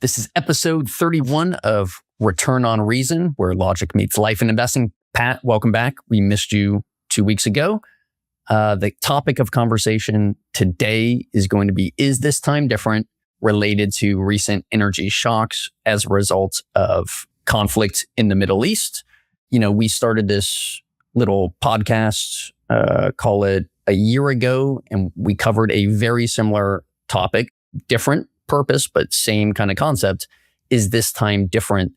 This is episode 31 of Return on Reason, where logic meets life in investing. Pat, welcome back. We missed you 2 weeks ago. The topic of conversation today is going to be, is this time different, related to recent energy shocks as a result of conflict in the Middle East. You know, we started this little podcast, call it a year ago, and we covered a very similar topic, different purpose, but same kind of concept. Is this time different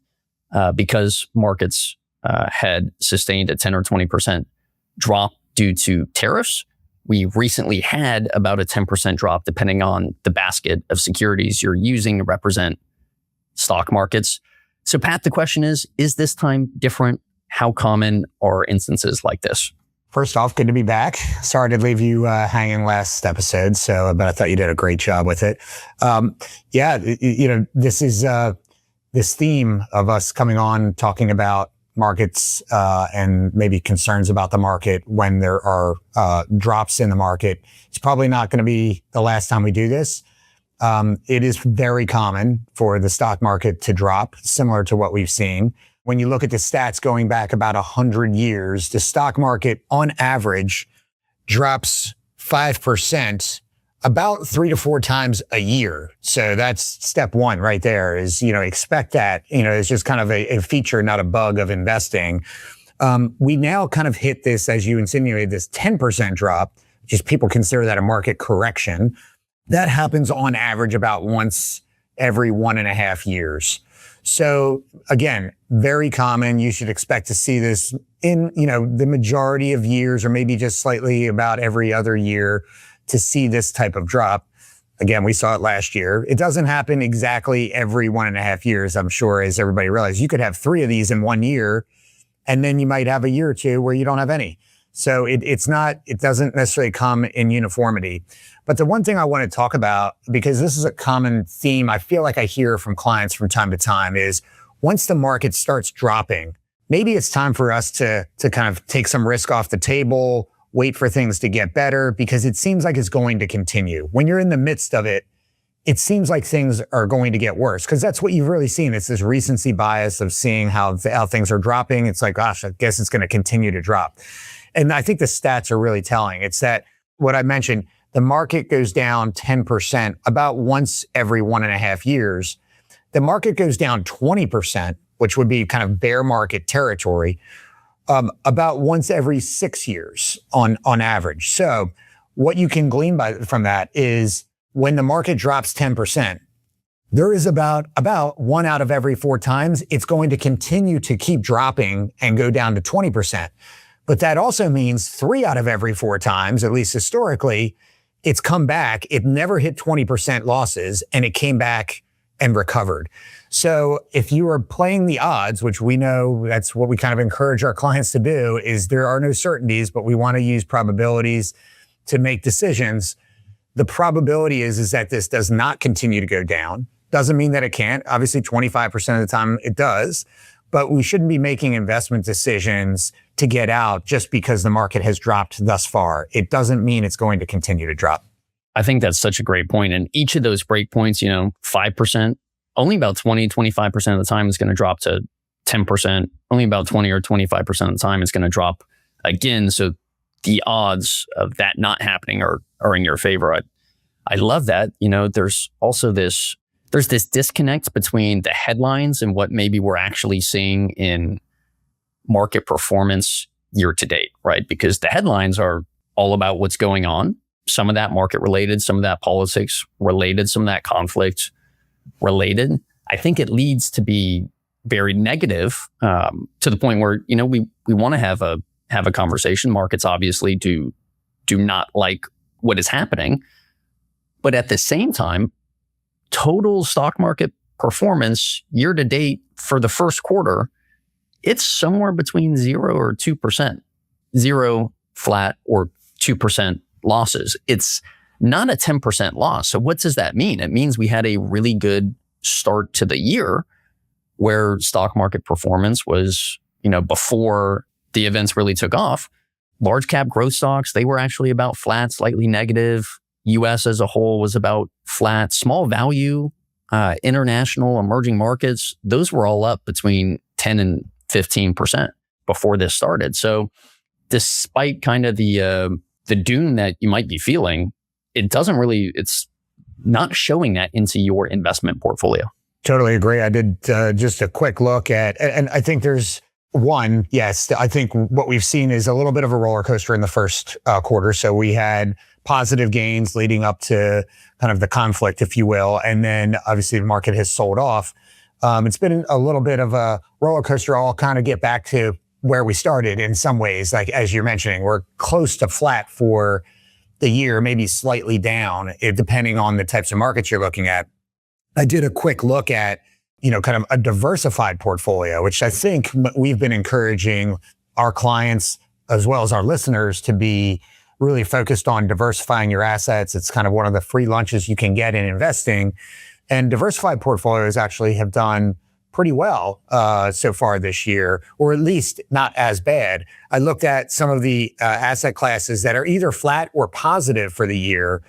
because markets had sustained a 10 or 20% drop due to tariffs? We recently had about a 10% drop, depending on the basket of securities you're using to represent stock markets. So Pat, the question is this time different? How common are instances like this? First off, good to be back. Sorry to leave you hanging last episode, but I thought you did a great job with it. This is this theme of us coming on talking about markets and maybe concerns about the market when there are drops in the market. It's probably not going to be the last time we do this. It is very common for the stock market to drop, similar to what we've seen. When you look at the stats going back about 100 years, the stock market on average drops 5% about 3 to 4 times a year. So that's step one right there is, expect that. It's just kind of a feature, not a bug of investing. We now kind of hit this, as you insinuated, this 10% drop, which is people consider that a market correction. That happens on average about once every 1.5 years. So again, very common. You should expect to see this in, the majority of years, or maybe just slightly about every other year to see this type of drop. Again, we saw it last year. It doesn't happen exactly every 1.5 years, I'm sure, as everybody realizes. You could have 3 of these in 1 year, and then you might have a year or two where you don't have any. So it doesn't necessarily come in uniformity. But the one thing I want to talk about, because this is a common theme I feel like I hear from clients from time to time, is once the market starts dropping, maybe it's time for us to kind of take some risk off the table, wait for things to get better, because it seems like it's going to continue. When you're in the midst of it, it seems like things are going to get worse, because that's what you've really seen. It's this recency bias of seeing how things are dropping. It's like, gosh, I guess it's going to continue to drop. And I think the stats are really telling. It's that what I mentioned, the market goes down 10% about once every 1.5 years. The market goes down 20%, which would be kind of bear market territory, about once every 6 years on average. So what you can glean from that is when the market drops 10%, there is about 1 out of every 4 times it's going to continue to keep dropping and go down to 20%. But that also means 3 out of every 4 times, at least historically, it's come back. It never hit 20% losses, and it came back and recovered. So if you are playing the odds, which we know that's what we kind of encourage our clients to do, is there are no certainties, but we want to use probabilities to make decisions. The probability is that this does not continue to go down. Doesn't mean that it can't. Obviously, 25% of the time it does. But we shouldn't be making investment decisions to get out just because the market has dropped thus far. It doesn't mean it's going to continue to drop. I think that's such a great point. And each of those breakpoints, 5%, only about 25% of the time is going to drop to 10%. Only about 20 or 25% of the time is going to drop again. So the odds of that not happening are in your favor. I love that. There's also this disconnect between the headlines and what maybe we're actually seeing in market performance year to date, right? Because the headlines are all about what's going on. Some of that market related, some of that politics related, some of that conflict related. I think it leads to be very negative to the point where, we want to have a conversation. Markets obviously do not like what is happening. But at the same time, total stock market performance year to date for the first quarter, it's somewhere between 0 or 2%, 0 flat or 2% losses. It's not a 10% loss. So what does that mean? It means we had a really good start to the year where stock market performance was, before the events really took off. Large cap growth stocks, they were actually about flat, slightly negative. US as a whole was about flat. Small value international emerging markets, those were all up between 10 and 15% before this started. So despite kind of the doom that you might be feeling, it's not showing that into your investment portfolio. Totally agree. I did just a quick look at, and I think there's one, yes, I think what we've seen is a little bit of a roller coaster in the first quarter. So we had positive gains leading up to kind of the conflict, if you will. And then obviously the market has sold off. It's been a little bit of a roller coaster. I'll kind of get back to where we started in some ways. Like, as you're mentioning, we're close to flat for the year, maybe slightly down, depending on the types of markets you're looking at. I did a quick look at, kind of a diversified portfolio, which I think we've been encouraging our clients as well as our listeners to be really focused on diversifying your assets. It's kind of one of the free lunches you can get in investing. And diversified portfolios actually have done pretty well so far this year, or at least not as bad. I looked at some of the asset classes that are either flat or positive for the year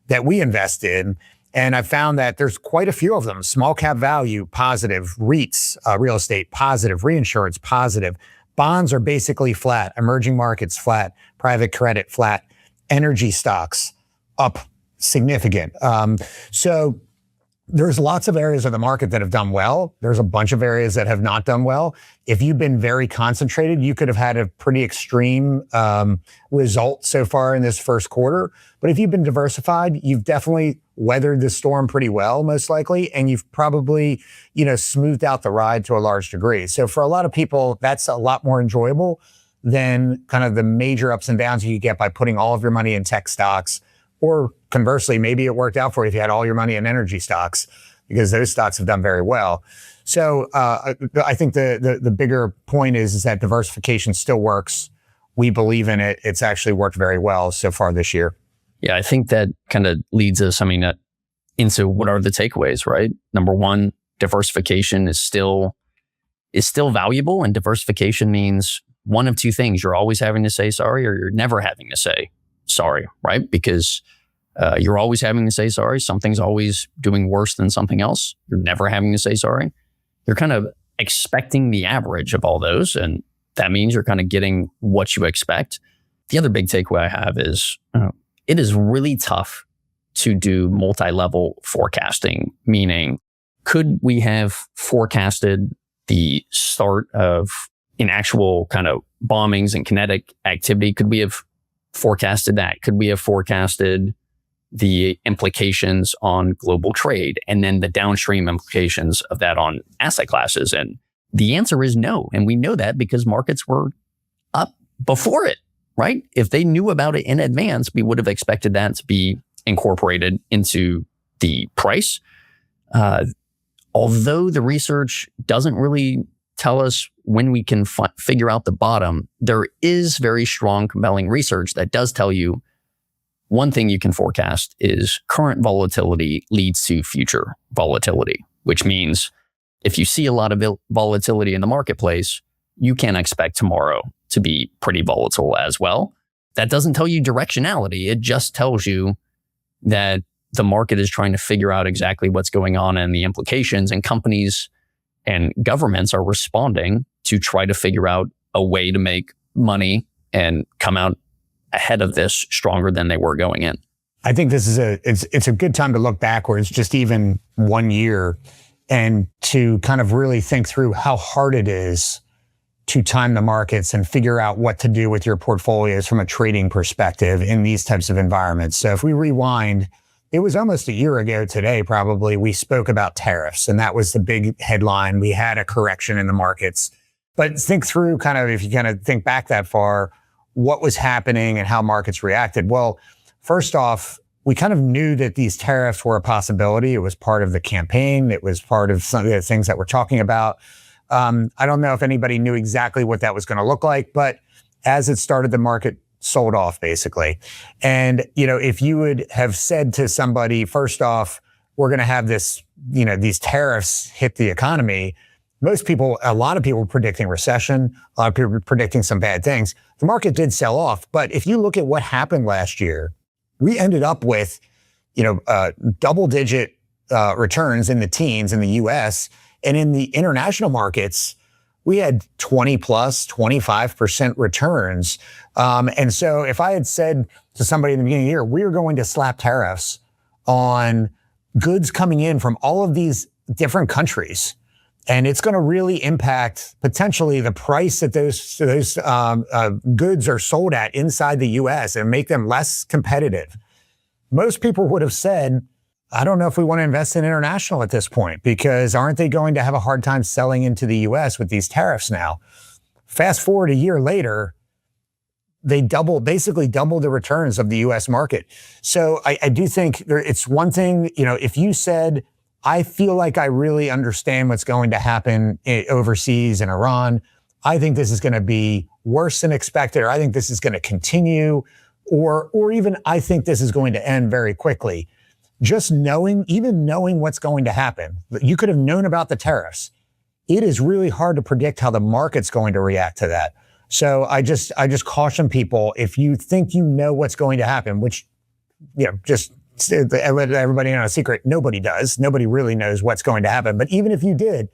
that we invest in. And I found that there's quite a few of them. Small cap value, positive. REITs, real estate, positive. Reinsurance, positive. Bonds are basically flat. Emerging markets, flat. Private credit, flat. Energy stocks, up significant. So there's lots of areas of the market that have done well. There's a bunch of areas that have not done well. If you've been very concentrated, you could have had a pretty extreme result so far in this first quarter. But if you've been diversified, you've definitely weathered the storm pretty well, most likely, and you've probably, smoothed out the ride to a large degree. So for a lot of people, that's a lot more enjoyable than kind of the major ups and downs you get by putting all of your money in tech stocks. Or conversely, maybe it worked out for you if you had all your money in energy stocks, because those stocks have done very well. So I think the bigger point is that diversification still works. We believe in it. It's actually worked very well so far this year. Yeah, I think that kind of leads us, into what are the takeaways, right? Number one, diversification is still valuable, and diversification means one of two things. You're always having to say sorry, or you're never having to say sorry, right? Because you're always having to say sorry. Something's always doing worse than something else. You're never having to say sorry. You're kind of expecting the average of all those, and that means you're kind of getting what you expect. The other big takeaway I have is it is really tough to do multi-level forecasting, meaning could we have forecasted the start of an actual kind of bombings and kinetic activity? Could we have forecasted that? Could we have forecasted the implications on global trade and then the downstream implications of that on asset classes? And the answer is no. And we know that because markets were up before it, right? If they knew about it in advance, we would have expected that to be incorporated into the price. Although the research doesn't really tell us when we can figure out the bottom, there is very strong, compelling research that does tell you one thing you can forecast is current volatility leads to future volatility, which means if you see a lot of volatility in the marketplace, you can expect tomorrow to be pretty volatile as well. That doesn't tell you directionality. It just tells you that the market is trying to figure out exactly what's going on and the implications, and companies and governments are responding to try to figure out a way to make money and come out ahead of this stronger than they were going in. I think this is it's a good time to look backwards, just even 1 year, and to kind of really think through how hard it is to time the markets and figure out what to do with your portfolios from a trading perspective in these types of environments. So if we rewind, it was almost a year ago today, probably, we spoke about tariffs, and that was the big headline. We had a correction in the markets. But think through kind of, if you kind of think back that far, what was happening and how markets reacted. Well, first off, we kind of knew that these tariffs were a possibility. It was part of the campaign. It was part of some of the things that we're talking about. I don't know if anybody knew exactly what that was going to look like, but as it started, the market sold off basically. And, if you would have said to somebody, first off, we're going to have this, these tariffs hit the economy. A lot of people were predicting recession. A lot of people were predicting some bad things. The market did sell off. But if you look at what happened last year, we ended up with, double-digit returns in the teens in the US. And in the international markets, we had 20 plus, 25% returns. And so if I had said to somebody in the beginning of the year, we're going to slap tariffs on goods coming in from all of these different countries, and it's going to really impact potentially the price that those goods are sold at inside the US and make them less competitive, most people would have said, I don't know if we want to invest in international at this point, because aren't they going to have a hard time selling into the US with these tariffs now? Fast forward a year later, they basically double the returns of the US market. So I do think it's one thing, if you said, I feel like I really understand what's going to happen overseas in Iran, I think this is going to be worse than expected, or I think this is going to continue, or even I think this is going to end very quickly. Just knowing what's going to happen, you could have known about the tariffs. It is really hard to predict how the market's going to react to that. So I just caution people, if you think you know what's going to happen, which, just let everybody know a secret, nobody does. Nobody really knows what's going to happen. But even if you did,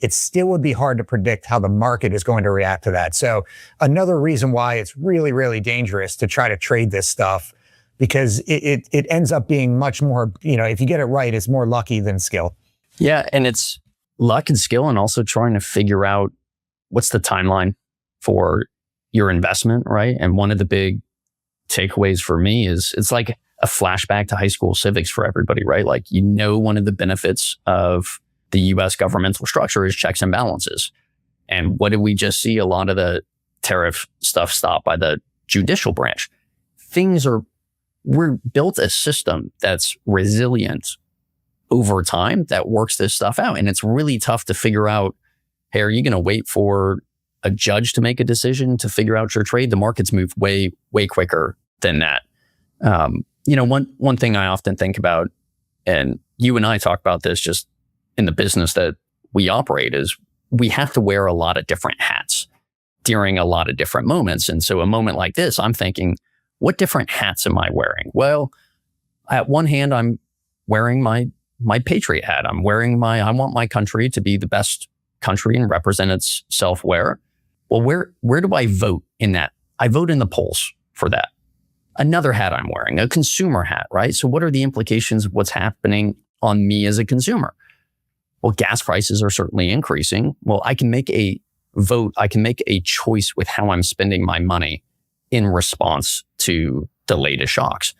it still would be hard to predict how the market is going to react to that. So another reason why it's really, really dangerous to try to trade this stuff, because it ends up being much more, if you get it right, it's more lucky than skill. Yeah, and it's luck and skill, and also trying to figure out what's the timeline for your investment, right? And one of the big takeaways for me is it's like a flashback to high school civics for everybody, right? Like, one of the benefits of the US governmental structure is checks and balances. And what did we just see? A lot of the tariff stuff stopped by the judicial branch. We're built a system that's resilient over time that works this stuff out. And it's really tough to figure out, hey, are you going to wait for a judge to make a decision to figure out your trade? The markets move way, way quicker than that. One thing I often think about, and you and I talk about this just in the business that we operate, is we have to wear a lot of different hats during a lot of different moments. And so a moment like this, I'm thinking, what different hats am I wearing? Well, at one hand, I'm wearing my patriot hat. I want my country to be the best country and represent itself where. Well, where do I vote in that? I vote in the polls for that. Another hat I'm wearing, a consumer hat, right? So what are the implications of what's happening on me as a consumer? Well, gas prices are certainly increasing. Well, I can make a vote. I can make a choice with how I'm spending my money in response to the latest shocks.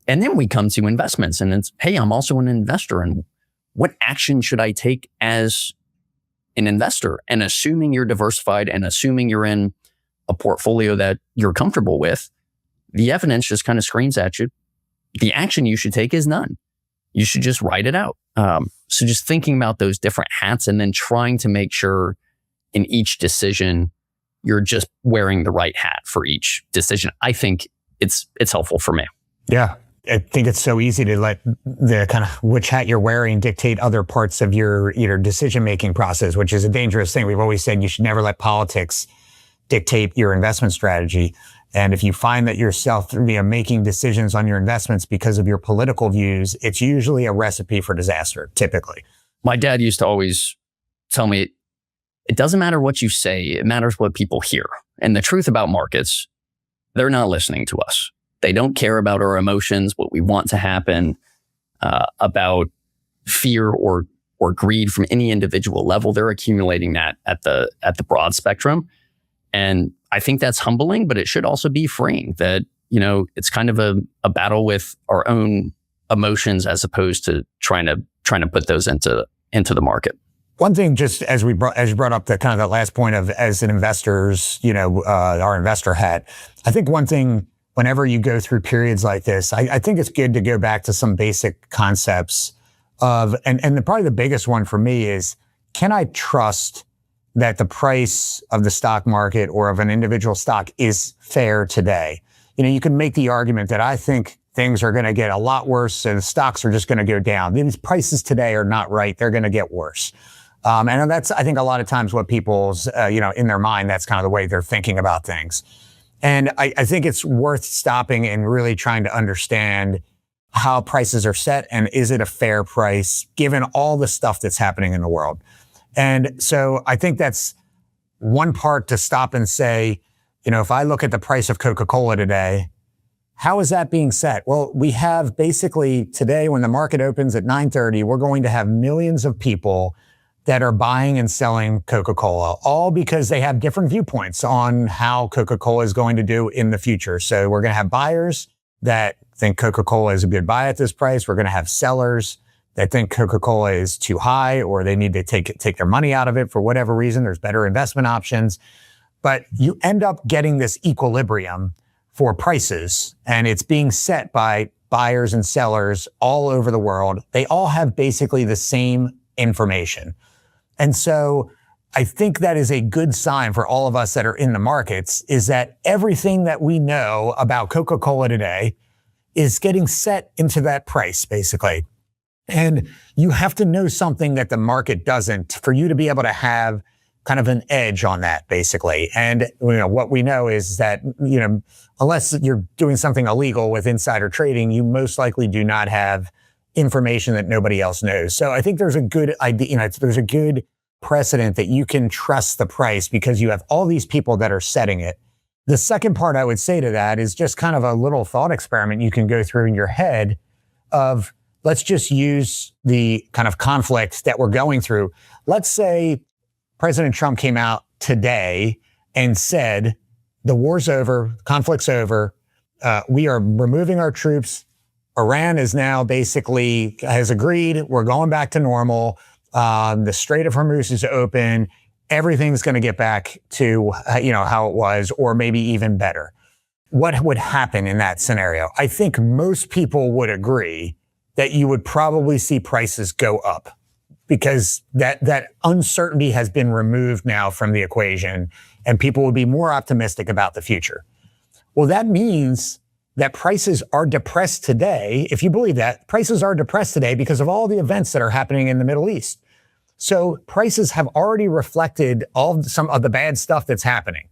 And then we come to investments, and it's, hey, I'm also an investor, and what action should I take as an investor? And assuming you're diversified and assuming you're in a portfolio that you're comfortable with, the evidence just kind of screams at you. The action you should take is none. You should just write it out. So just thinking about those different hats and then trying to make sure in each decision, you're just wearing the right hat for each decision. I think it's helpful for me. Yeah. I think it's so easy to let the kind of which hat you're wearing dictate other parts of your decision-making process, which is a dangerous thing. We've always said you should never let politics dictate your investment strategy. And if you find that yourself making decisions on your investments because of your political views, it's usually a recipe for disaster, typically. My dad used to always tell me, it doesn't matter what you say, it matters what people hear. And the truth about markets, they're not listening to us. They don't care about our emotions, what we want to happen, about fear or greed from any individual level. They're accumulating that at the broad spectrum. And I think that's humbling, but it should also be freeing that, it's kind of a battle with our own emotions as opposed to trying to put those into the market. One thing, just as you brought up the kind of the last point of as an investors, our investor hat, I think one thing, whenever you go through periods like this, I think it's good to go back to some basic concepts of, and probably the biggest one for me is, can I trust that the price of the stock market or of an individual stock is fair today? You can make the argument that I think things are going to get a lot worse and stocks are just going to go down. These prices today are not right. They're going to get worse. And that's, I think, a lot of times what people's, in their mind, that's kind of the way they're thinking about things. And I think it's worth stopping and really trying to understand how prices are set and is it a fair price given all the stuff that's happening in the world. And so I think that's one part to stop and say, if I look at the price of Coca-Cola today, how is that being set? Well, we have basically today when the market opens at 9:30, we're going to have millions of people that are buying and selling Coca-Cola, all because they have different viewpoints on how Coca-Cola is going to do in the future. So we're going to have buyers that think Coca-Cola is a good buy at this price. We're going to have sellers that think Coca-Cola is too high or they need to take their money out of it for whatever reason. There's better investment options. But you end up getting this equilibrium for prices, and it's being set by buyers and sellers all over the world. They all have basically the same information. And so I think that is a good sign for all of us that are in the markets, is that everything that we know about Coca-Cola today is getting set into that price, basically. And you have to know something that the market doesn't for you to be able to have kind of an edge on that, basically. And what we know is that, unless you're doing something illegal with insider trading, you most likely do not have information that nobody else knows. So I think there's a good idea, there's a good precedent that you can trust the price because you have all these people that are setting it. The second part I would say to that is just kind of a little thought experiment you can go through in your head of, let's just use the kind of conflict that we're going through. Let's say President Trump came out today and said, the war's over, conflict's over, we are removing our troops. Iran is now basically has agreed, we're going back to normal. The Strait of Hormuz is open. Everything's going to get back to, how it was, or maybe even better. What would happen in that scenario? I think most people would agree that you would probably see prices go up because that uncertainty has been removed now from the equation and people would be more optimistic about the future. Well, that means that prices are depressed today. If you believe that, prices are depressed today because of all the events that are happening in the Middle East. So prices have already reflected some of the bad stuff that's happening.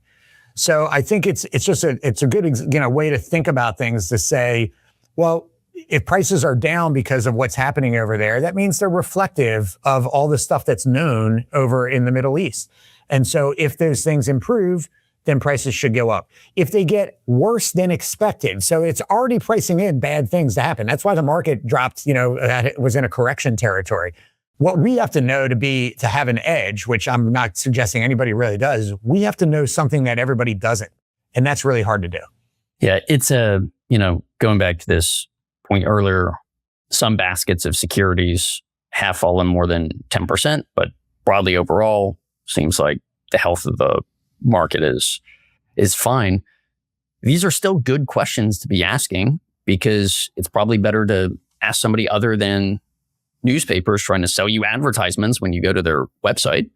So I think it's a good way to think about things, to say, well, if prices are down because of what's happening over there, that means they're reflective of all the stuff that's known over in the Middle East. And so if those things improve, then prices should go up. If they get worse than expected, so it's already pricing in bad things to happen. That's why the market dropped, it was in a correction territory. What we have to know to have an edge, which I'm not suggesting anybody really does, we have to know something that everybody doesn't. And that's really hard to do. Yeah, it's going back to this point earlier, some baskets of securities have fallen more than 10%, but broadly overall, seems like the health of the market is fine. These are still good questions to be asking because it's probably better to ask somebody other than newspapers trying to sell you advertisements when you go to their website,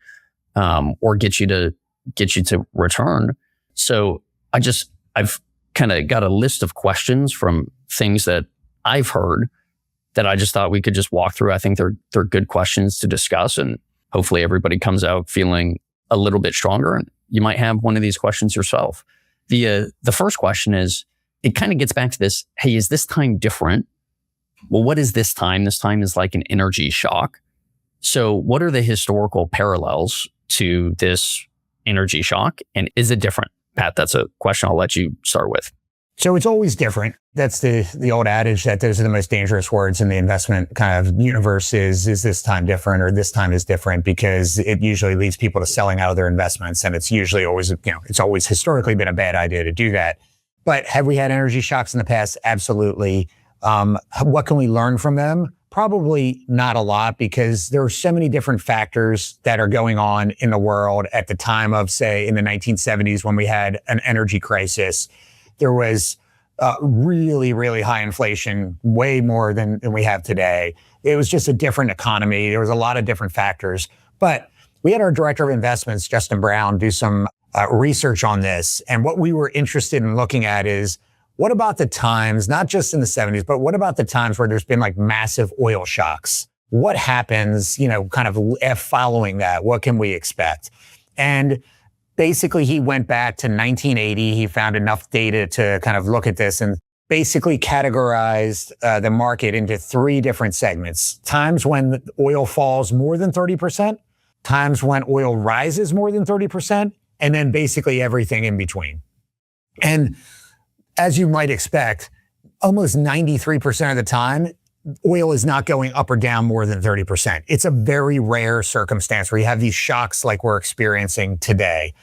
or get you to return. So I've kind of got a list of questions from things that I've heard that I just thought we could just walk through. I think they're good questions to discuss, and hopefully everybody comes out feeling a little bit stronger. And you might have one of these questions yourself. The first question is, it kind of gets back to this, hey, is this time different? Well, what is this time? This time is like an energy shock. So what are the historical parallels to this energy shock? And is it different? Pat, that's a question I'll let you start with. So it's always different. That's the old adage that those are the most dangerous words in the investment kind of universe is this time different or this time is different, because it usually leads people to selling out of their investments. And it's usually always, it's always historically been a bad idea to do that. But have we had energy shocks in the past? Absolutely. What can we learn from them? Probably not a lot, because there are so many different factors that are going on in the world at the time of, say, in the 1970s when we had an energy crisis. There was really, really high inflation, way more than we have today. It was just a different economy. There was a lot of different factors. But we had our director of investments, Justin Brown, do some research on this. And what we were interested in looking at is, what about the times, not just in the 70s, but what about the times where there's been like massive oil shocks? What happens, kind of following that? What can we expect? And basically, he went back to 1980. He found enough data to kind of look at this. And basically categorized the market into three different segments. Times when the oil falls more than 30%, times when oil rises more than 30%, and then basically everything in between. And as you might expect, almost 93% of the time, oil is not going up or down more than 30%. It's a very rare circumstance where you have these shocks like we're experiencing today.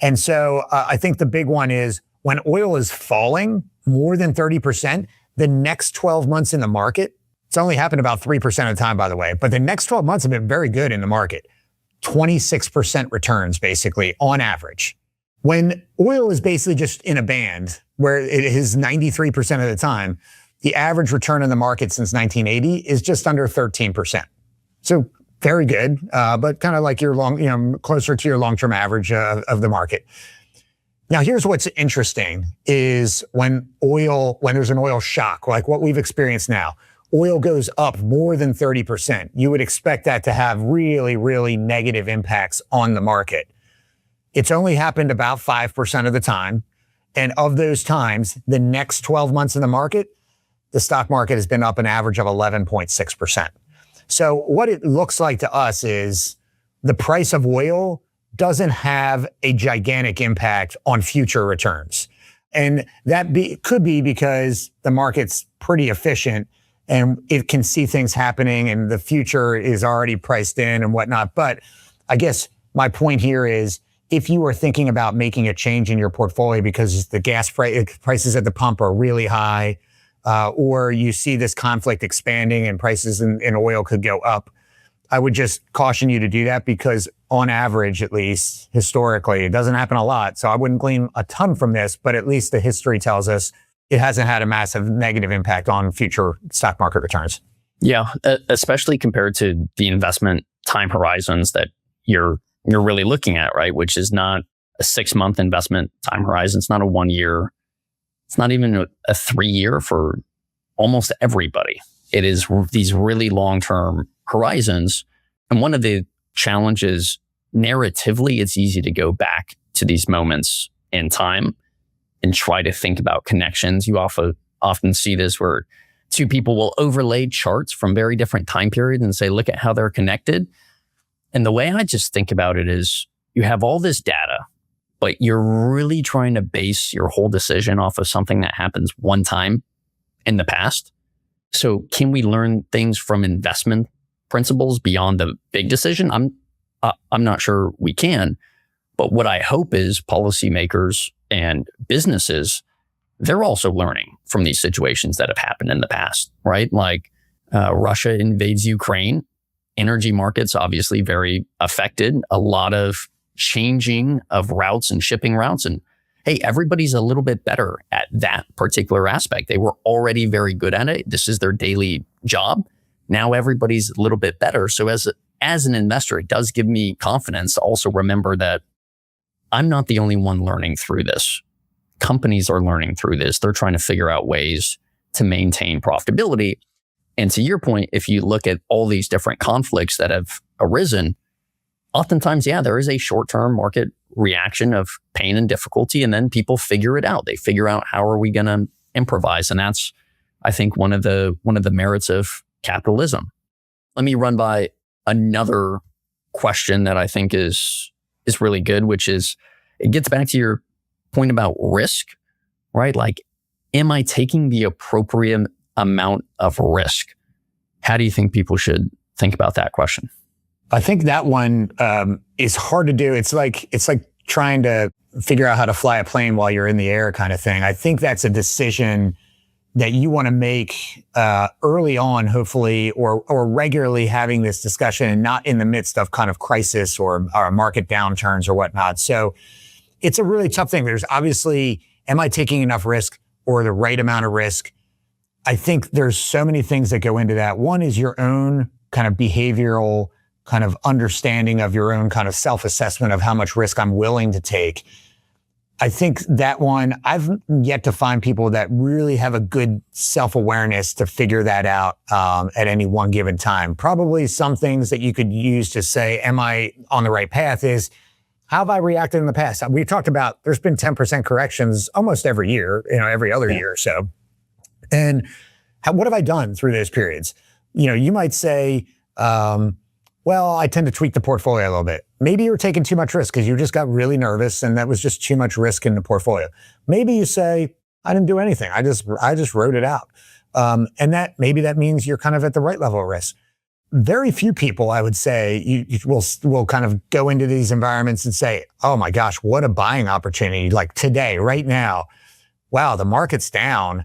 And so I think the big one is when oil is falling more than 30%, the next 12 months in the market, it's only happened about 3% of the time, by the way, but the next 12 months have been very good in the market. 26% returns, basically, on average. When oil is basically just in a band where it is 93% of the time, the average return in the market since 1980 is just under 13%. So very good, but kind of like your closer to your long-term average of the market. Now, here's what's interesting is when there's an oil shock, like what we've experienced now, oil goes up more than 30%. You would expect that to have really, really negative impacts on the market. It's only happened about 5% of the time. And of those times, the next 12 months in the market, the stock market has been up an average of 11.6%. So what it looks like to us is the price of oil doesn't have a gigantic impact on future returns. And that could be because the market's pretty efficient and it can see things happening and the future is already priced in and whatnot. But I guess my point here is if you are thinking about making a change in your portfolio because the gas prices at the pump are really high, or you see this conflict expanding and prices in oil could go up, I would just caution you to do that because on average, at least historically, it doesn't happen a lot. So I wouldn't glean a ton from this, but at least the history tells us it hasn't had a massive negative impact on future stock market returns. Yeah, especially compared to the investment time horizons that you're really looking at, right? Which is not a 6-month investment time horizon. It's not a 1 year. It's not even a 3 year for almost everybody. It is these really long-term horizons. And one of the challenges narratively, it's easy to go back to these moments in time and try to think about connections. You often see this where two people will overlay charts from very different time periods and say, look at how they're connected. And the way I just think about it is you have all this data, but you're really trying to base your whole decision off of something that happens one time in the past. So can we learn things from investment principles beyond the big decision? I'm not sure we can, but what I hope is policymakers and businesses, they're also learning from these situations that have happened in the past, right? Like Russia invades Ukraine. Energy markets obviously very affected, a lot of changing of routes and shipping routes. And hey, everybody's a little bit better at that particular aspect. They were already very good at it. This is their daily job. Now everybody's a little bit better. So as an investor, it does give me confidence to also remember that I'm not the only one learning through this. Companies are learning through this. They're trying to figure out ways to maintain profitability. And to your point, if you look at all these different conflicts that have arisen, oftentimes, yeah, there is a short-term market reaction of pain and difficulty, and then people figure it out. They figure out how are we going to improvise, and that's, I think, one of the merits of capitalism. Let me run by another question that I think is really good, which is it gets back to your point about risk, right? Like, am I taking the appropriate amount of risk? How do you think people should think about that question? I think that one is hard to do. It's like trying to figure out how to fly a plane while you're in the air kind of thing. I think that's a decision that you want to make early on, hopefully, or regularly having this discussion and not in the midst of kind of crisis or market downturns or whatnot. So it's a really tough thing. There's obviously, am I taking enough risk or the right amount of risk? I think there's so many things that go into that. One is your own kind of behavioral kind of understanding of your own kind of self-assessment of how much risk I'm willing to take. I think that one, I've yet to find people that really have a good self-awareness to figure that out at any one given time. Probably some things that you could use to say, am I on the right path is, how have I reacted in the past? We talked about there's been 10% corrections almost every year, every other year or so. And what have I done through those periods? You might say, well, I tend to tweak the portfolio a little bit. Maybe you're taking too much risk because you just got really nervous and that was just too much risk in the portfolio. Maybe you say, I didn't do anything. I just wrote it out. And maybe that means you're kind of at the right level of risk. Very few people, I would say, you will kind of go into these environments and say, oh my gosh, what a buying opportunity. Like today, right now, wow, the market's down.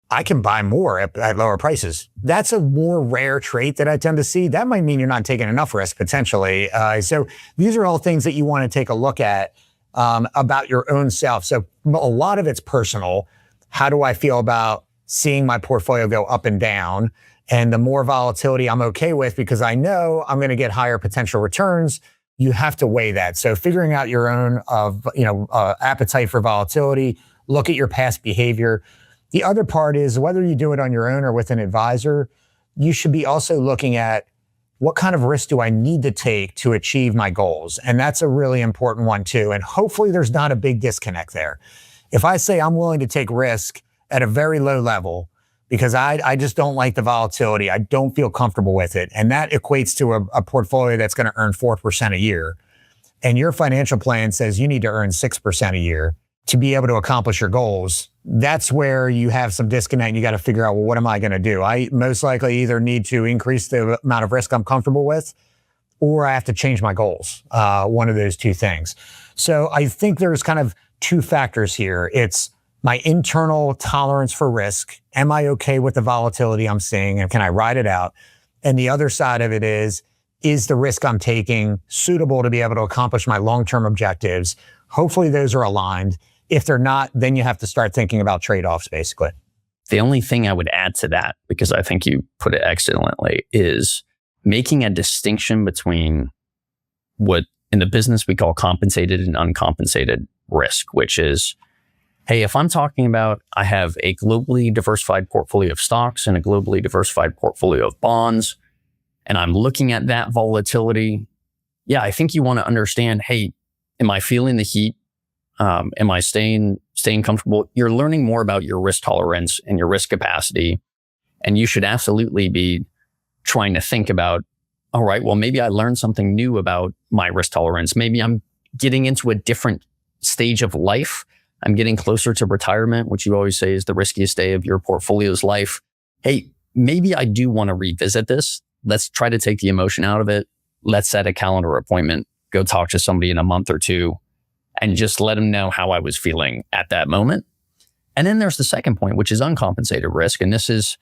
I can buy more at lower prices. That's a more rare trait that I tend to see. That might mean you're not taking enough risk potentially. So these are all things that you want to take a look at about your own self. So a lot of it's personal. How do I feel about seeing my portfolio go up and down? And the more volatility I'm okay with because I know I'm going to get higher potential returns. You have to weigh that. So figuring out your own appetite for volatility, look at your past behavior. The other part is whether you do it on your own or with an advisor, you should be also looking at what kind of risk do I need to take to achieve my goals? And that's a really important one too. And hopefully there's not a big disconnect there. If I say I'm willing to take risk at a very low level because I just don't like the volatility, I don't feel comfortable with it, and that equates to a portfolio that's going to earn 4% a year, and your financial plan says you need to earn 6% a year to be able to accomplish your goals, that's where you have some disconnect and you got to figure out, well, what am I going to do? I most likely either need to increase the amount of risk I'm comfortable with, or I have to change my goals. One of those two things. So I think there's kind of two factors here. It's my internal tolerance for risk. Am I okay with the volatility I'm seeing and can I ride it out? And the other side of it is the risk I'm taking suitable to be able to accomplish my long-term objectives? Hopefully those are aligned. If they're not, then you have to start thinking about trade-offs, basically. The only thing I would add to that, because I think you put it excellently, is making a distinction between what in the business we call compensated and uncompensated risk, which is, hey, if I'm talking about I have a globally diversified portfolio of stocks and a globally diversified portfolio of bonds, and I'm looking at that volatility, yeah, I think you want to understand, hey, am I feeling the heat? Am I staying comfortable? You're learning more about your risk tolerance and your risk capacity. And you should absolutely be trying to think about, all right, well, maybe I learned something new about my risk tolerance. Maybe I'm getting into a different stage of life. I'm getting closer to retirement, which you always say is the riskiest day of your portfolio's life. Hey, maybe I do want to revisit this. Let's try to take the emotion out of it. Let's set a calendar appointment, go talk to somebody in a month or two, and just let them know how I was feeling at that moment. And then there's the second point, which is uncompensated risk. And this is,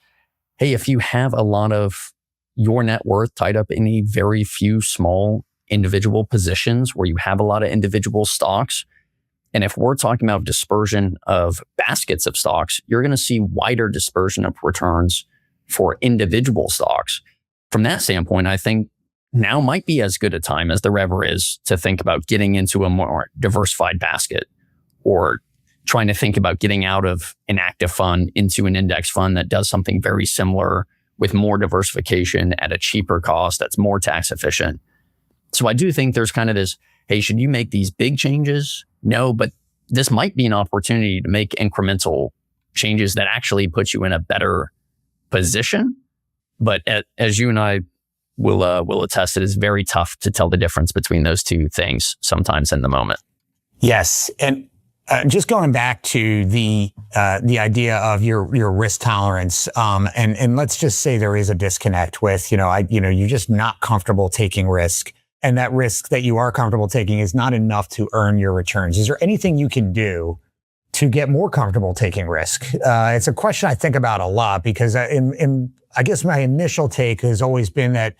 hey, if you have a lot of your net worth tied up in a very few small individual positions where you have a lot of individual stocks, and if we're talking about dispersion of baskets of stocks, you're going to see wider dispersion of returns for individual stocks. From that standpoint, I think now might be as good a time as there ever is to think about getting into a more diversified basket, or trying to think about getting out of an active fund into an index fund that does something very similar with more diversification at a cheaper cost that's more tax efficient. So I do think there's kind of this, hey, should you make these big changes? No, but this might be an opportunity to make incremental changes that actually put you in a better position. But as you and I will attest, it is very tough to tell the difference between those two things sometimes in the moment. Yes. And just going back to the idea of your risk tolerance, and let's just say there is a disconnect with, you're just not comfortable taking risk. And that risk that you are comfortable taking is not enough to earn your returns. Is there anything you can do to get more comfortable taking risk? It's a question I think about a lot because I guess my initial take has always been that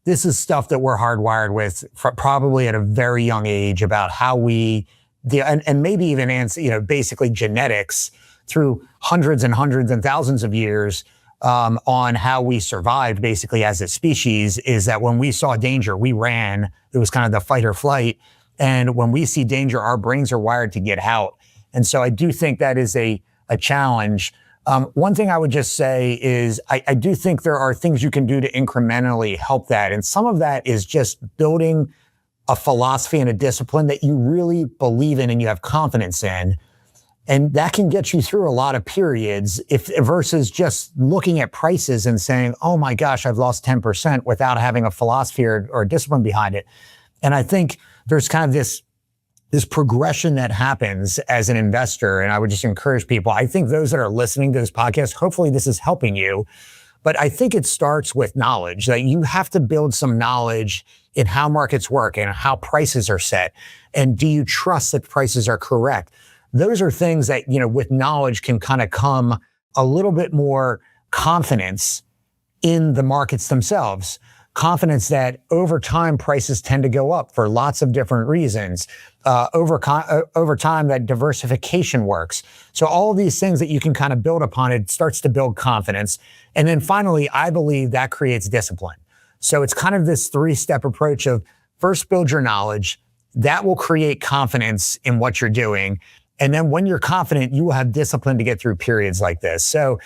this is stuff that we're hardwired with probably at a very young age about how and maybe even, basically genetics through hundreds and hundreds and thousands of years on how we survived basically as a species, is that when we saw danger, we ran. It was kind of the fight or flight. And when we see danger, our brains are wired to get out. And so I do think that is a challenge. One thing I would just say is I do think there are things you can do to incrementally help that. And some of that is just building a philosophy and a discipline that you really believe in and you have confidence in. And that can get you through a lot of periods versus just looking at prices and saying, oh my gosh, I've lost 10% without having a philosophy or discipline behind it. And I think there's kind of this progression that happens as an investor. And I would just encourage people, I think those that are listening to this podcast, hopefully this is helping you. But I think it starts with knowledge, that you have to build some knowledge in how markets work and how prices are set. And do you trust that prices are correct? Those are things that, with knowledge can kind of come a little bit more confidence in the markets themselves. Confidence that over time, prices tend to go up for lots of different reasons. Over time, that diversification works. So all of these things that you can kind of build upon, it starts to build confidence. And then finally, I believe that creates discipline. So it's kind of this 3-step approach of first build your knowledge. That will create confidence in what you're doing. And then when you're confident, you will have discipline to get through periods like this. So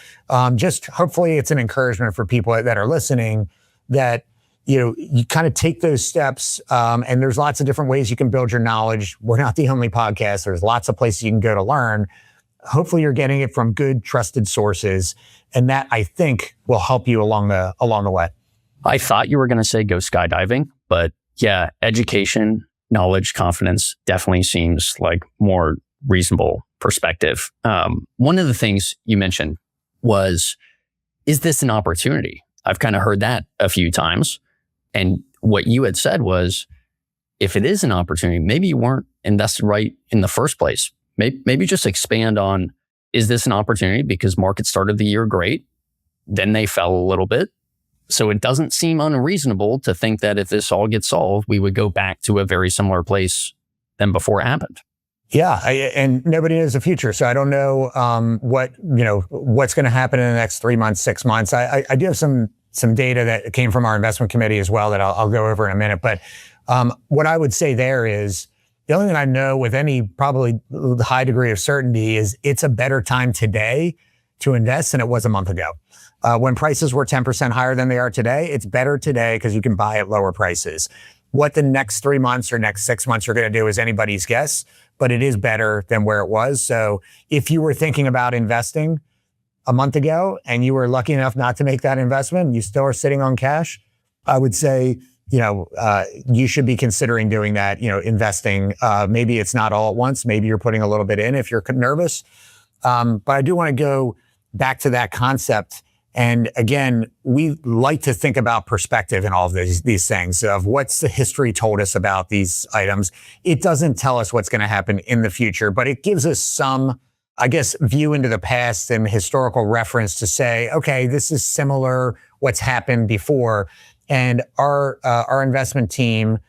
just hopefully it's an encouragement for people that are listening that, you kind of take those steps. And there's lots of different ways you can build your knowledge. We're not the only podcast. There's lots of places you can go to learn. Hopefully you're getting it from good, trusted sources. And that, I think, will help you along the way. I thought you were going to say go skydiving, but yeah, education, knowledge, confidence definitely seems like more reasonable perspective. One of the things you mentioned was, is this an opportunity? I've kind of heard that a few times. And what you had said was, if it is an opportunity, maybe you weren't invested right in the first place. Maybe just expand on, is this an opportunity because markets started the year great, then they fell a little bit. So it doesn't seem unreasonable to think that if this all gets solved, we would go back to a very similar place than before it happened. Yeah, and nobody knows the future, so I don't know what's going to happen in the next 3 months, 6 months. I do have some data that came from our investment committee as well that I'll go over in a minute. But what I would say there is the only thing I know with any probably high degree of certainty is it's a better time today to invest than it was a month ago. When prices were 10% higher than they are today, it's better today because you can buy at lower prices. What the next 3 months or next 6 months are going to do is anybody's guess, but it is better than where it was. So if you were thinking about investing a month ago and you were lucky enough not to make that investment, you still are sitting on cash, I would say, you should be considering doing that, investing. Maybe it's not all at once. Maybe you're putting a little bit in if you're nervous. But I do want to go back to that concept. And again, we like to think about perspective in all of these things of what's the history told us about these items. It doesn't tell us what's going to happen in the future, but it gives us some, I guess, view into the past and historical reference to say, okay, this is similar what's happened before. And our investment team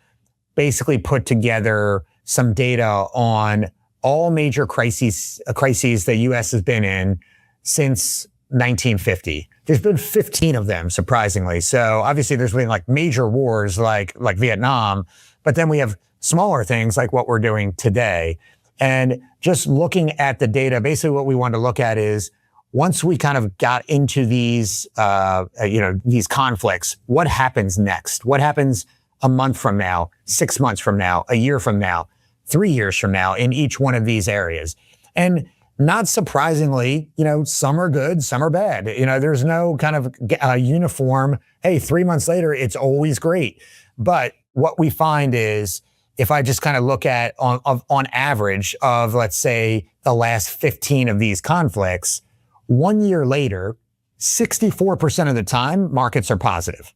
basically put together some data on all major crises the U.S. has been in since 1950. There's been 15 of them, surprisingly. So obviously there's been like major wars like Vietnam, but then we have smaller things like what we're doing today. And just looking at the data, basically what we want to look at is once we kind of got into these conflicts, what happens next? What happens a month from now, 6 months from now, a year from now, 3 years from now in each one of these areas? And not surprisingly, some are good, some are bad. There's no kind of uniform, hey, 3 months later, it's always great. But what we find is, if I just kind of look at on average of, let's say, the last 15 of these conflicts, 1 year later, 64% of the time, markets are positive.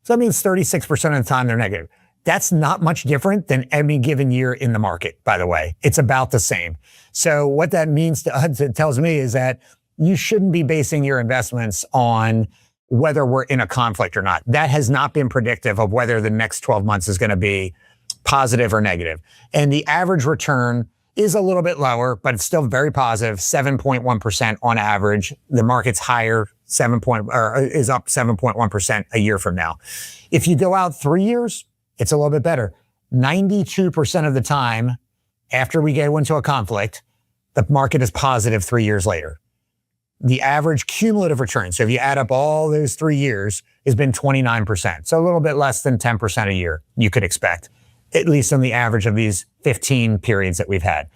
So that means 36% of the time they're negative. That's not much different than any given year in the market, by the way. It's about the same. So what that means to us, it tells me, is that you shouldn't be basing your investments on whether we're in a conflict or not. That has not been predictive of whether the next 12 months is going to be positive or negative. And the average return is a little bit lower, but it's still very positive, 7.1% on average. The market's higher, is up 7.1% a year from now. If you go out 3 years, it's a little bit better. 92% of the time after we get into a conflict, the market is positive 3 years later. The average cumulative return, so if you add up all those 3 years, has been 29%. So a little bit less than 10% a year you could expect, at least on the average of these 15 periods that we've had.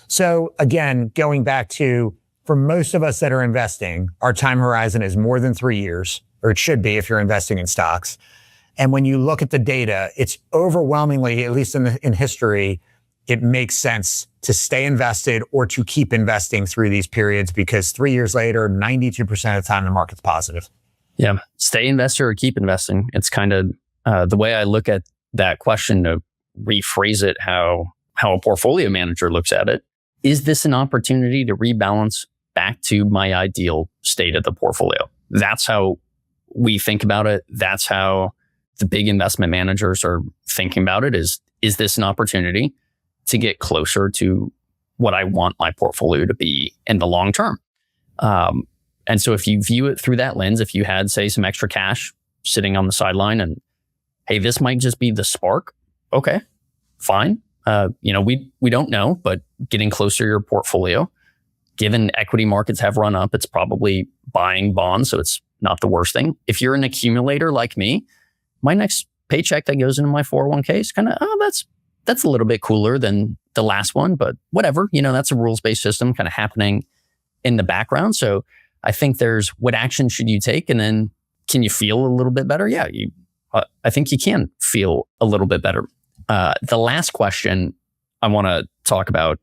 So again, going back to, for most of us that are investing, our time horizon is more than 3 years, or it should be if you're investing in stocks. And when you look at the data, it's overwhelmingly, at least in history, it makes sense to stay invested or to keep investing through these periods, because 3 years later, 92% of the time, the market's positive. Yeah. Stay investor or keep investing. It's kind of the way I look at that question, to rephrase it how a portfolio manager looks at it. Is this an opportunity to rebalance back to my ideal state of the portfolio? That's how we think about it. That's how the big investment managers are thinking about it. Is this an opportunity to get closer to what I want my portfolio to be in the long term? And so if you view it through that lens, if you had, say, some extra cash sitting on the sideline and, hey, this might just be the spark. Okay, fine. We don't know, but getting closer to your portfolio, given equity markets have run up, it's probably buying bonds. So it's not the worst thing. If you're an accumulator like me, my next paycheck that goes into my 401k is kind of, that's a little bit cooler than the last one, but whatever, that's a rules-based system kind of happening in the background. So I think there's, what action should you take? And then can you feel a little bit better? Yeah, I think you can feel a little bit better. The last question I want to talk about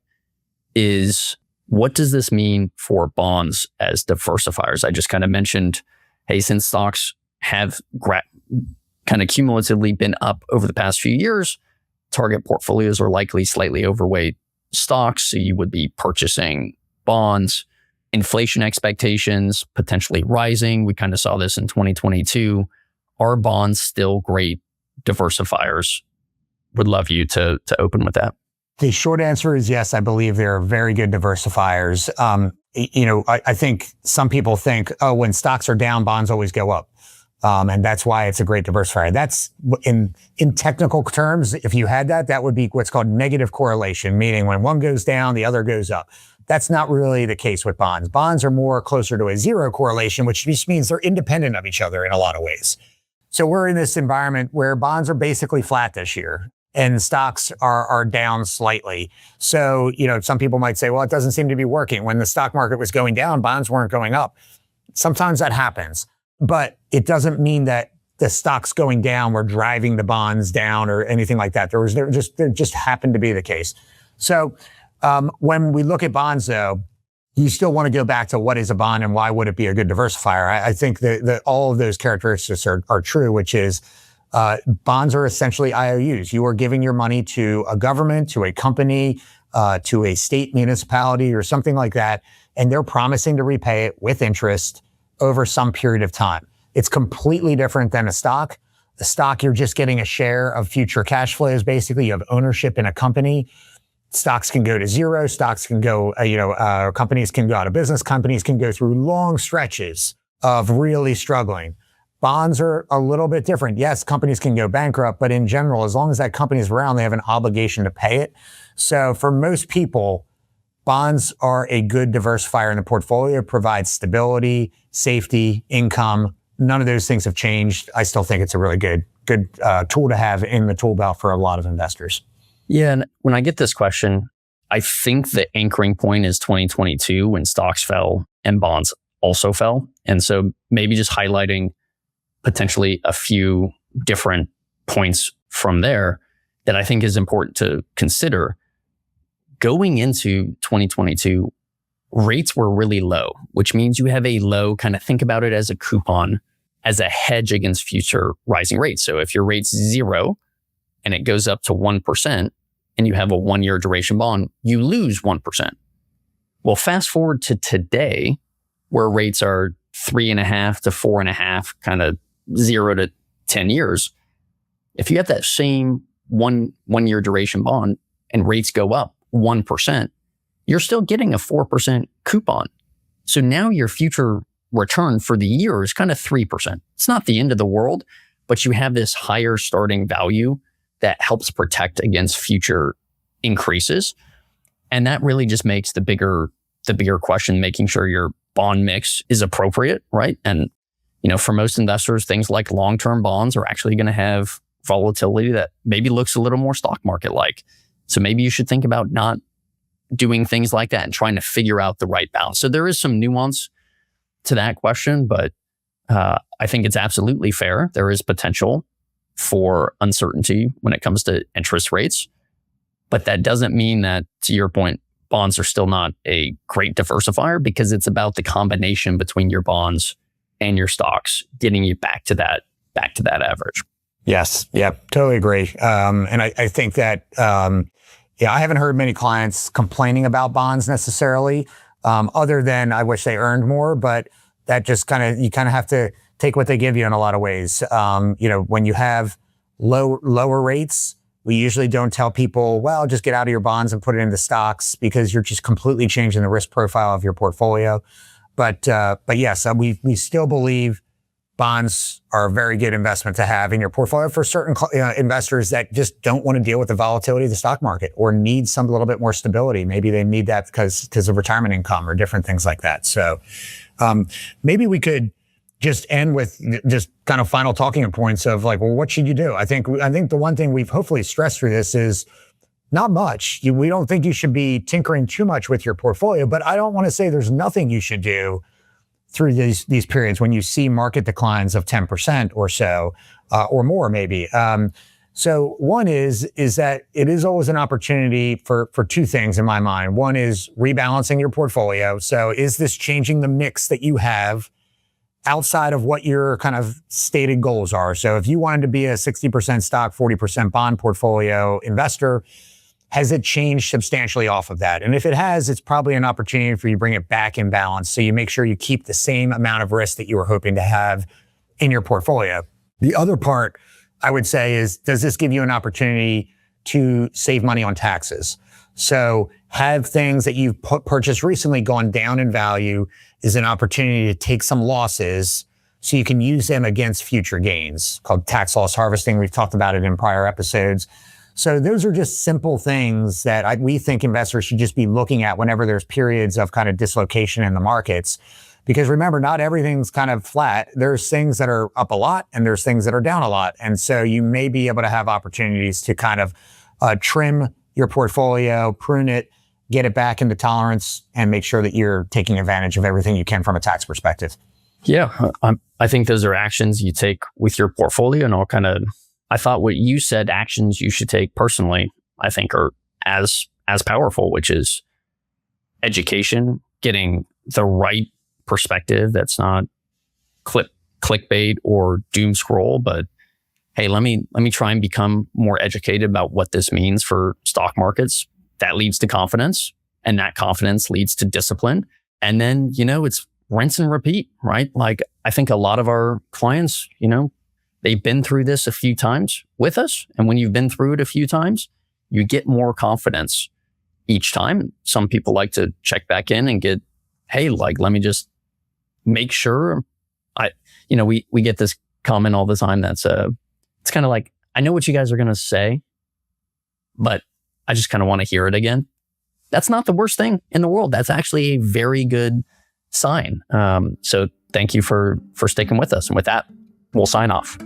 is, what does this mean for bonds as diversifiers? I just kind of mentioned, hey, since stocks have kind of cumulatively been up over the past few years, target portfolios are likely slightly overweight stocks. So you would be purchasing bonds. Inflation expectations potentially rising. We kind of saw this in 2022. Are bonds still great diversifiers? Would love you to open with that. The short answer is yes. I believe they're very good diversifiers. I think some people think, oh, when stocks are down, bonds always go up. And that's why it's a great diversifier. That's in technical terms. If you had that would be what's called negative correlation, meaning when one goes down, the other goes up. That's not really the case with bonds. Bonds are more closer to a zero correlation, which just means they're independent of each other in a lot of ways. So we're in this environment where bonds are basically flat this year and stocks are down slightly. So, some people might say, well, it doesn't seem to be working. When the stock market was going down, bonds weren't going up. Sometimes that happens, but it doesn't mean that the stocks going down were driving the bonds down or anything like that. There just happened to be the case. So, when we look at bonds, though, you still want to go back to what is a bond and why would it be a good diversifier. I think that all of those characteristics are true, which is bonds are essentially IOUs. You are giving your money to a government, to a company, to a state municipality or something like that, and they're promising to repay it with interest over some period of time. It's completely different than a stock. The stock, you're just getting a share of future cash flows. Basically, you have ownership in a company. Stocks can go to zero. Stocks can go, companies can go out of business. Companies can go through long stretches of really struggling. Bonds are a little bit different. Yes, companies can go bankrupt, but in general, as long as that company is around, they have an obligation to pay it. So for most people, bonds are a good diversifier in the portfolio. It provides stability, safety, income. None of those things have changed. I still think it's a really good tool to have in the tool belt for a lot of investors. Yeah, and when I get this question, I think the anchoring point is 2022 when stocks fell and bonds also fell. And so maybe just highlighting potentially a few different points from there that I think is important to consider. Going into 2022, rates were really low, which means you have a low, kind of think about it as a coupon, as a hedge against future rising rates. So if your rate's 0 and it goes up to 1% and you have a 1-year duration bond, you lose 1%. Well, fast forward to today, where rates are 3.5 to 4.5, kind of 0 to 10 years. If you have that same one-year duration bond and rates go up 1%, you're still getting a 4% coupon. So now your future return for the year is kind of 3%. It's not the end of the world, but you have this higher starting value that helps protect against future increases. And that really just makes the bigger question, making sure your bond mix is appropriate, right? And, for most investors, things like long-term bonds are actually going to have volatility that maybe looks a little more stock market-like. So maybe you should think about not doing things like that and trying to figure out the right balance. So there is some nuance to that question, but I think it's absolutely fair. There is potential for uncertainty when it comes to interest rates, but that doesn't mean that, to your point, bonds are still not a great diversifier, because it's about the combination between your bonds and your stocks getting you back to that average. Yes. Yep. Totally agree. And I think that, I haven't heard many clients complaining about bonds necessarily, other than I wish they earned more, but that just you kind of have to take what they give you in a lot of ways. When you have lower rates, we usually don't tell people, well, just get out of your bonds and put it into stocks, because you're just completely changing the risk profile of your portfolio. But yes, we still believe bonds are a very good investment to have in your portfolio for certain investors that just don't want to deal with the volatility of the stock market or need some little bit more stability. Maybe they need that because of retirement income or different things like that. So maybe we could just end with just kind of final talking points of like, well, what should you do? I think the one thing we've hopefully stressed through this is not much. We don't think you should be tinkering too much with your portfolio, but I don't want to say there's nothing you should do through these periods when you see market declines of 10% or so, or more maybe. So one is that it is always an opportunity for two things in my mind. One is rebalancing your portfolio. So is this changing the mix that you have outside of what your kind of stated goals are? So if you wanted to be a 60% stock, 40% bond portfolio investor, has it changed substantially off of that? And if it has, it's probably an opportunity for you to bring it back in balance, so you make sure you keep the same amount of risk that you were hoping to have in your portfolio. The other part I would say is, does this give you an opportunity to save money on taxes? So have things that you've purchased recently gone down in value is an opportunity to take some losses so you can use them against future gains, called tax loss harvesting. We've talked about it in prior episodes. So those are just simple things that we think investors should just be looking at whenever there's periods of kind of dislocation in the markets. Because remember, not everything's kind of flat. There's things that are up a lot and there's things that are down a lot. And so you may be able to have opportunities to kind of trim your portfolio, prune it, get it back into tolerance, and make sure that you're taking advantage of everything you can from a tax perspective. Yeah, I think those are actions you take with your portfolio, and I thought what you said, actions you should take personally, I think are as powerful, which is education, getting the right perspective that's not clickbait or doom scroll, but hey, let me try and become more educated about what this means for stock markets. That leads to confidence, and that confidence leads to discipline. And then, it's rinse and repeat, right? Like, I think a lot of our clients, they've been through this a few times with us. And when you've been through it a few times, you get more confidence each time. Some people like to check back in and get, hey, like, let me just make sure. We get this comment all the time that's it's kind of like, I know what you guys are going to say, but I just kind of want to hear it again. That's not the worst thing in the world. That's actually a very good sign. So thank you for sticking with us. And with that, we'll sign off.